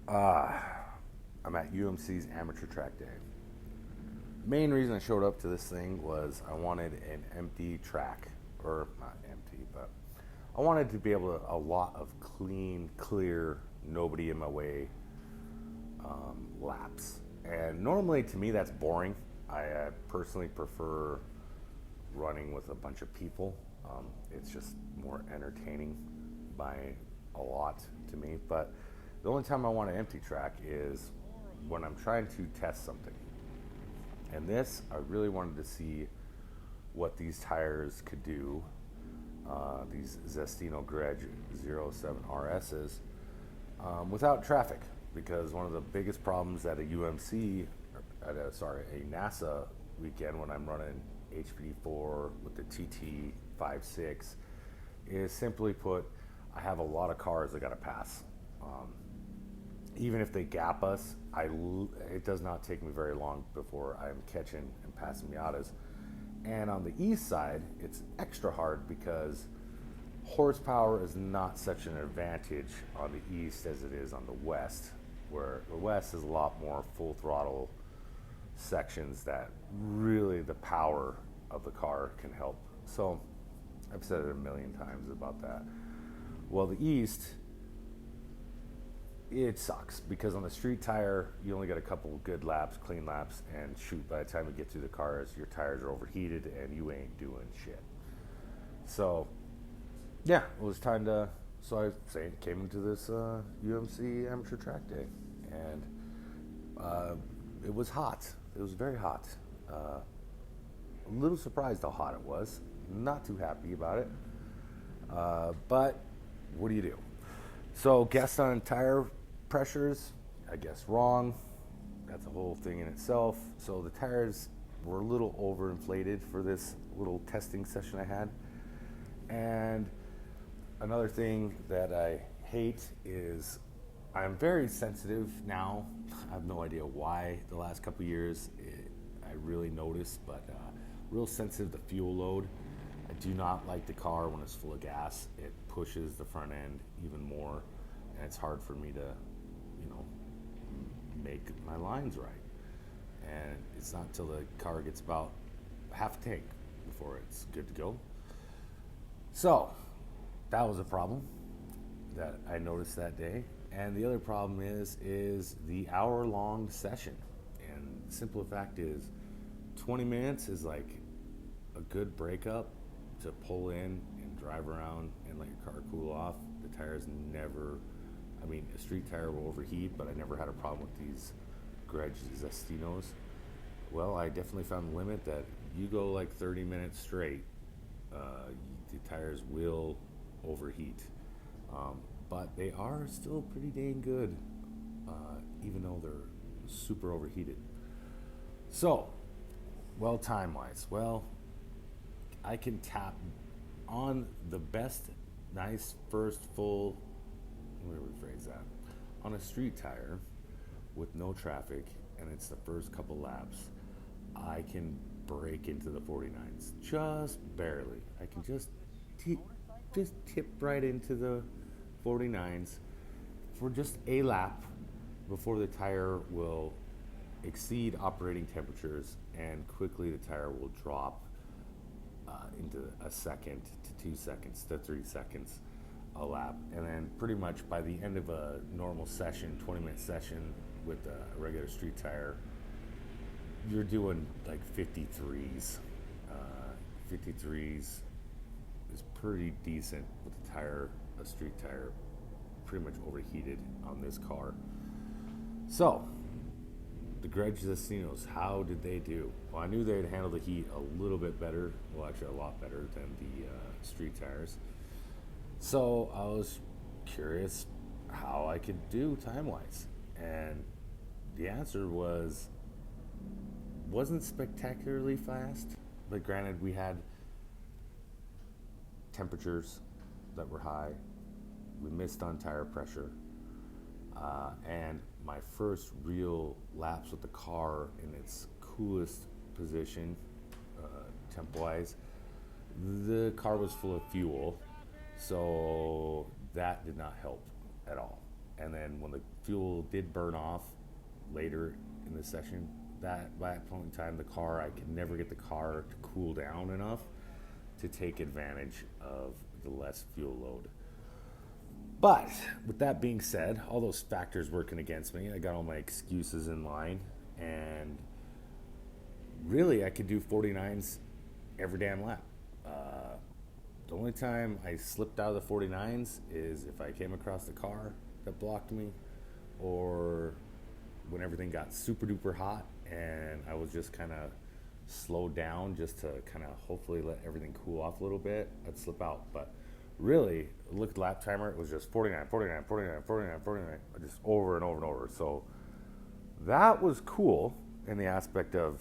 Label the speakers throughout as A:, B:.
A: Uh, I'm at UMC's amateur track day. Main reason I showed up to this thing was I wanted an empty track, or not empty, but I wanted to be able to a lot of clean, clear, nobody in my way laps. And normally to me that's boring. I personally prefer running with a bunch of people. It's just more entertaining by a lot to me. But the only time I want an empty track is when I'm trying to test something. And this, I really wanted to see what these tires could do, these Zestino Gredge 07 RSs, without traffic. Because one of the biggest problems at a UMC, a NASA weekend when I'm running HPD4 with the TT56 is simply put, I have a lot of cars I got to pass. Even if they gap us, it does not take me very long before I'm catching and passing Miatas. And on the east side, it's extra hard because horsepower is not such an advantage on the east as it is on the west, where the west is a lot more full throttle sections that really the power of the car can help. So I've said it a million times about that. Well, the east, it sucks because on the street tire, you only get a couple good laps, clean laps, and shoot, by the time you get through the cars, your tires are overheated and you ain't doing shit. So, yeah, it was time to, so I came into this UMC amateur track day, and it was hot. It was very hot. A little surprised how hot it was. Not too happy about it. But what do you do? So guessed on tire pressures, I guess wrong. That's a whole thing in itself. So the tires were a little overinflated for this little testing session I had. And another thing that I hate is I'm very sensitive now. I have no idea why the last couple of years I really noticed, but real sensitive to fuel load. I do not like the car when it's full of gas. It pushes the front end even more, and it's hard for me to, make my lines right. And it's not until the car gets about half a tank before it's good to go. So that was a problem that I noticed that day. And the other problem is the hour-long session. And the simple fact is 20 minutes is like a good breakup to pull in and drive around and let your car cool off. The tires never, a street tire will overheat, but I never had a problem with these Gredge Zestinos. Well, I definitely found the limit that you go like 30 minutes straight, the tires will overheat. But they are still pretty dang good, even though they're super overheated. So, well, time-wise, I can tap on the best, nice, first full, let me rephrase that, on a street tire with no traffic, and it's the first couple laps, I can break into the 49s, just barely. I can just tip right into the 49s for just a lap before the tire will exceed operating temperatures, and quickly the tire will drop into a second to 2 seconds to 3 seconds a lap. And then pretty much by the end of a normal session, 20-minute session with a regular street tire, you're doing like 53s. 53s is pretty decent with a street tire pretty much overheated on this car. So, the Gredge Zestinos, how did they do? Well, I knew they'd handle the heat a little bit better, well, actually a lot better than the street tires. So I was curious how I could do time-wise. And the answer wasn't spectacularly fast, but granted, we had temperatures that were high. We missed on tire pressure. And my first real laps with the car in its coolest position, temp-wise, the car was full of fuel, so that did not help at all. And then And when the fuel did burn off later in the session, by that point in time, I could never get the car to cool down enough to take advantage of the less fuel load. But with that being said, all those factors working against me, I got all my excuses in line, and really I could do 49s every damn lap. The only time I slipped out of the 49s is if I came across a car that blocked me, or when everything got super duper hot and I was just kind of slowed down just to kind of hopefully let everything cool off a little bit, I'd slip out. But really, look at the lap timer, it was just 49, 49, 49, 49, 49, just over and over and over. So that was cool in the aspect of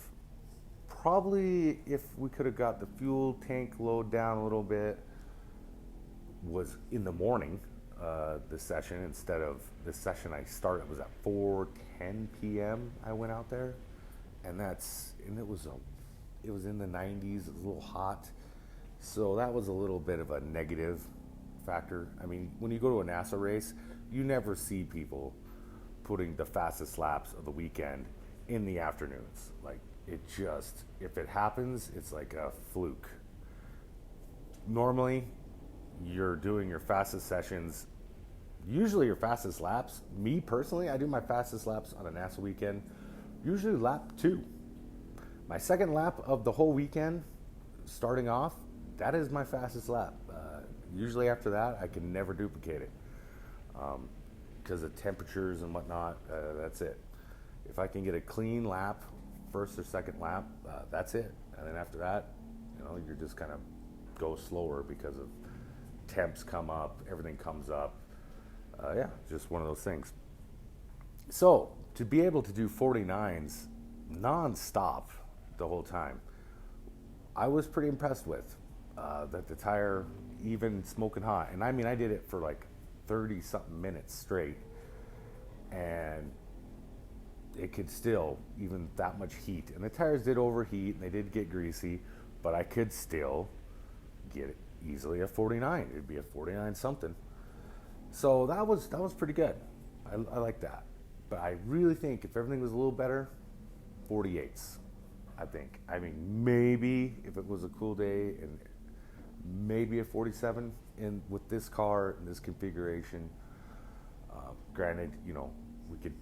A: probably if we could have got the fuel tank load down a little bit, was in the morning, the session, instead of the session I started was at 4:10 p.m. I went out there, and it was in the 90s, it was a little hot, so that was a little bit of a negative factor. I mean, when you go to a NASA race, you never see people putting the fastest laps of the weekend in the afternoons. Like, it just, if it happens, it's like a fluke. Normally, you're doing your fastest sessions, usually your fastest laps. Me personally, I do my fastest laps on a NASA weekend, usually lap 2. My second lap of the whole weekend, starting off, that is my fastest lap. Usually after that, I can never duplicate it because of temperatures and whatnot. That's it. If I can get a clean lap, first or second lap, that's it. And then after that, you're just kind of go slower because of temps come up, everything comes up. Just one of those things. So to be able to do 49s non-stop the whole time, I was pretty impressed with that the tire, even smoking hot, and I mean I did it for like 30 something minutes straight, and it could still, even that much heat, and the tires did overheat and they did get greasy, but I could still get easily a 49. It'd be a 49 something. So that was pretty good. I like that. But I really think if everything was a little better, 48s, I think. I mean, maybe if it was a cool day, and maybe a 47 with this car and this configuration. Granted, we could,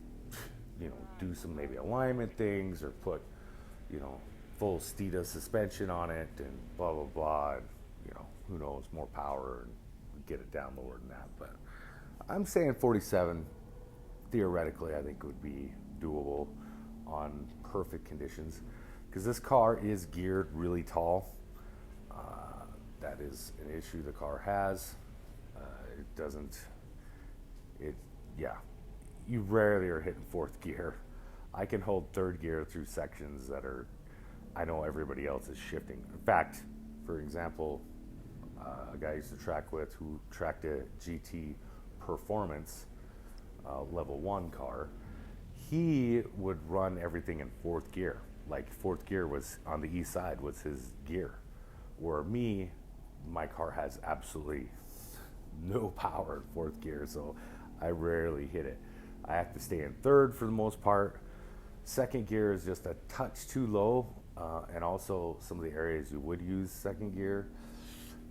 A: do some maybe alignment things, or put, full Stita suspension on it and blah, blah, blah. And, who knows, more power, and get it down lower than that. But I'm saying 47, theoretically, I think would be doable on perfect conditions, because this car is geared really tall. That is an issue the car has. You rarely are hitting fourth gear. I can hold third gear through sections that I know everybody else is shifting. In fact, for example, a guy I used to track with, who tracked a GT Performance level 1 car, he would run everything in fourth gear. Like, fourth gear was on the east side was his gear, where my car has absolutely no power in fourth gear, so I rarely hit it. I have to stay in third for the most part. Second gear is just a touch too low, and also some of the areas you would use second gear,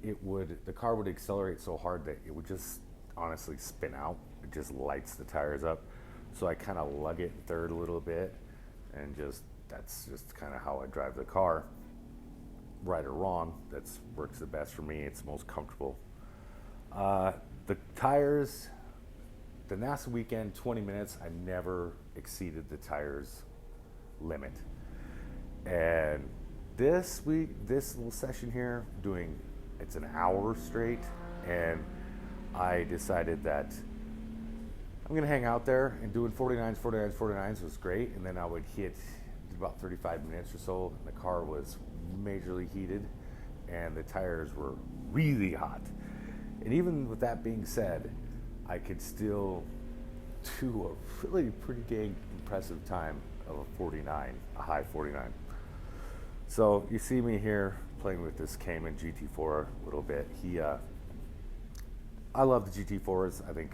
A: the car would accelerate so hard that it would just honestly spin out. It just lights the tires up. So I kind of lug it in third a little bit, and that's just kind of how I drive the car. Right or wrong, that works the best for me. It's most comfortable. The tires, the NASA weekend, 20 minutes, I never exceeded the tires limit. And this little session here, it's an hour straight, and I decided that I'm going to hang out there, and doing 49s was great. And then I would hit about 35 minutes or so, and the car was majorly heated, and the tires were really hot. And even with that being said, I could still do a really pretty dang impressive time of a high 49. So you see me here playing with this Cayman GT4 a little bit. I love the GT4s. I think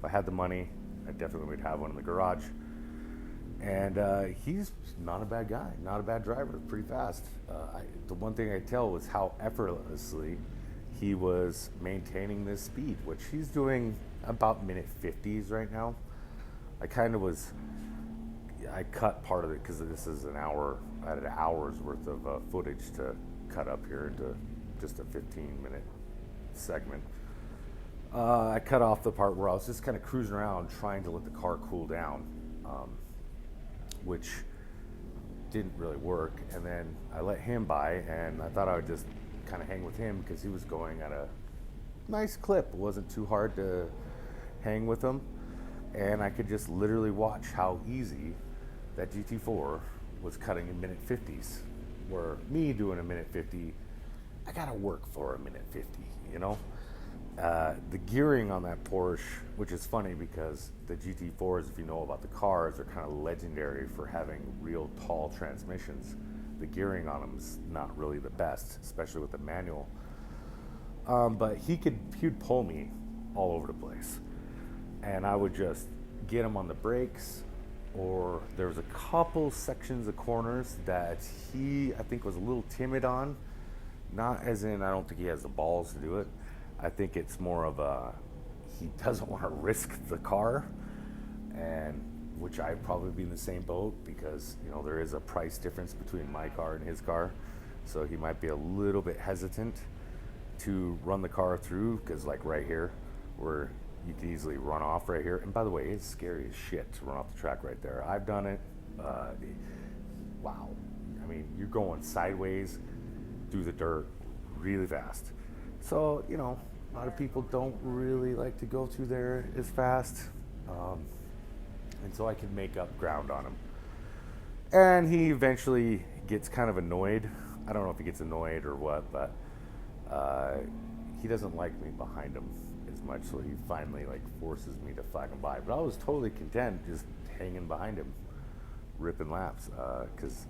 A: If I had the money, I definitely would have one in the garage. And he's not a bad guy, not a bad driver, pretty fast. The one thing I tell was how effortlessly he was maintaining this speed, which he's doing about minute 50s right now. I cut part of it because this is an hour, I had an hour's worth of footage to cut up here into just a 15-minute segment. I cut off the part where I was just kind of cruising around trying to let the car cool down, which didn't really work. And then I let him by, and I thought I would just kind of hang with him because he was going at a nice clip. It wasn't too hard to hang with him. And I could just literally watch how easy that GT4 was cutting in minute 50s. Where me doing a minute 50, I gotta work for a minute 50, you know? The gearing on that Porsche, which is funny because the GT4s, if you know about the cars, are kind of legendary for having real tall transmissions. The gearing on them is not really the best, especially with the manual. But he'd pull me all over the place. And I would just get him on the brakes, or there was a couple sections of corners that he, I think, was a little timid on. Not as in, I don't think he has the balls to do it. I think it's more of he doesn't want to risk the car, and which I'd probably be in the same boat because, you know, there is a price difference between my car and his car. So he might be a little bit hesitant to run the car through because, like right here, where you can easily run off right here. And by the way, it's scary as shit to run off the track right there. I've done it. Wow. I mean, you're going sideways through the dirt really fast. So, you know, a lot of people don't really like to go through there as fast. And so I can make up ground on him. And he eventually gets kind of annoyed. I don't know if he gets annoyed or what, but he doesn't like me behind him as much, so he finally like forces me to flag him by. But I was totally content just hanging behind him, ripping laps, because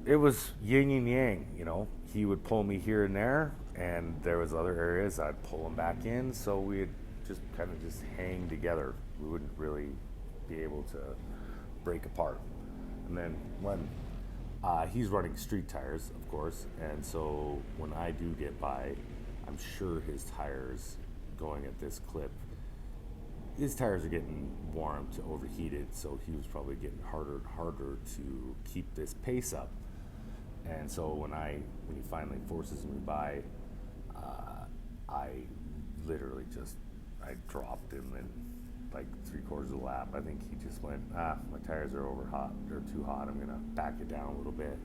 A: it was yin and yang, you know. He would pull me here and there, and there was other areas I'd pull him back in, so we'd just kind of just hang together. We wouldn't really be able to break apart. And then when he's running street tires, of course, and so when I do get by, I'm sure his tires going at this clip, his tires are getting warm to overheated, so he was probably getting harder and harder to keep this pace up. And so when he finally forces me by, I literally I dropped him in like 3/4 of the lap. I think he just went, my tires are they're too hot, I'm gonna back it down a little bit,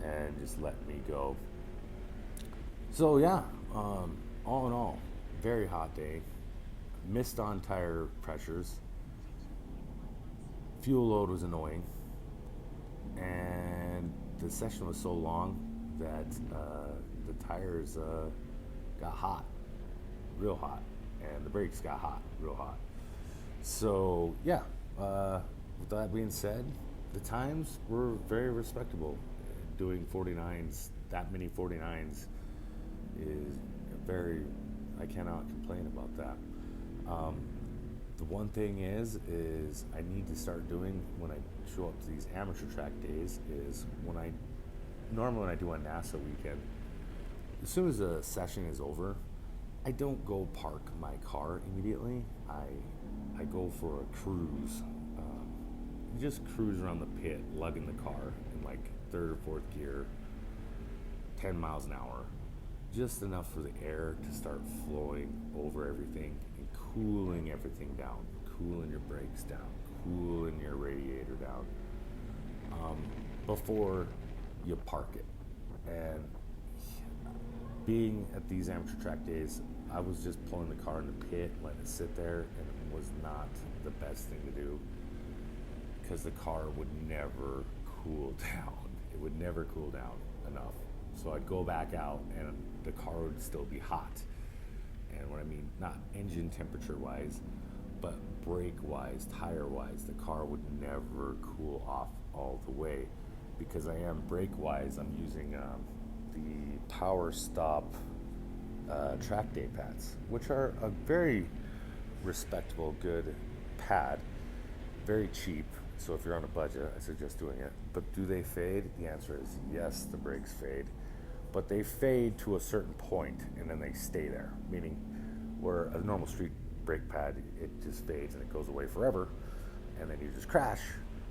A: and just let me go. So yeah, all in all, very hot day. Missed on tire pressures. Fuel load was annoying, and the session was so long that the tires got hot, real hot, and the brakes got hot, real hot. So yeah, with that being said, the times were very respectable. Doing 49s, that many 49s is I cannot complain about that. The one thing is I need to start doing when I show up to these amateur track days is normally when I do a NASA weekend, as soon as the session is over, I don't go park my car immediately. I go for a cruise. Just cruise around the pit, lugging the car in like third or fourth gear, 10 miles an hour. Just enough for the air to start flowing over everything and cooling everything down, cooling your brakes down, cooling your radiator down, before you park it. And being at these amateur track days, I was just pulling the car in the pit, letting it sit there, and it was not the best thing to do because the car would never cool down. It would never cool down enough. So I'd go back out and the car would still be hot. And what I mean, not engine temperature wise, but brake wise, tire wise, the car would never cool off all the way. Because I am brake wise, I'm using the Power Stop track day pads, which are a very respectable, good pad, very cheap. So if you're on a budget, I suggest doing it. But do they fade? The answer is yes, the brakes fade. But they fade to a certain point and then they stay there. Meaning, where a normal street brake pad, it just fades and it goes away forever, and then you just crash.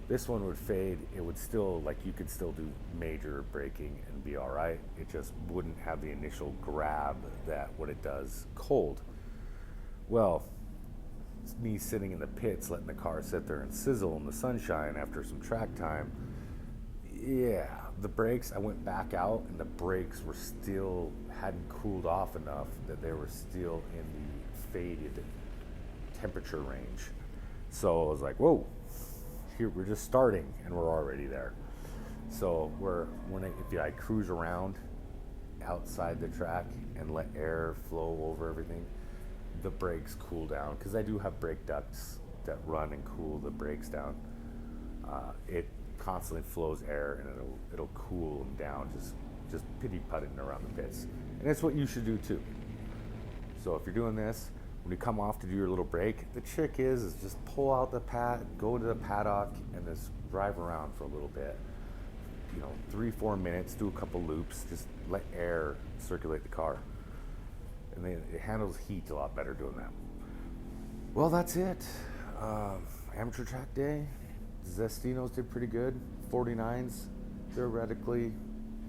A: This one would fade. It would still, like, you could still do major braking and be all right. It just wouldn't have the initial grab that what it does cold. Well, it's me sitting in the pits, letting the car sit there and sizzle in the sunshine after some track time. Yeah, the brakes, I went back out and the brakes were still, hadn't cooled off enough that they were still in the faded temperature range. So I was like, whoa, here we're just starting and we're already there. So if I cruise around outside the track and let air flow over everything, the brakes cool down, because I do have brake ducts that run and cool the brakes down. It constantly flows air and it'll cool them down, just pity-putting around the pits. And that's what you should do too. So if you're doing this, when you come off to do your little break, the trick is just pull out the pad, go to the paddock, and just drive around for a little bit. 3-4 minutes, do a couple loops, just let air circulate the car. And then it handles heat a lot better doing that. Well, that's it. Amateur track day. Zestinos did pretty good. 49s, theoretically,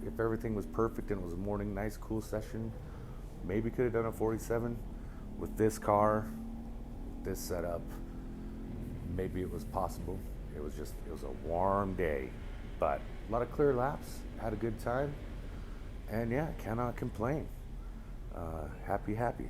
A: if everything was perfect and it was a morning, nice, cool session, maybe could have done a 47. With this car, this setup, maybe it was possible. It was a warm day, but a lot of clear laps, had a good time, and yeah, cannot complain. Happy.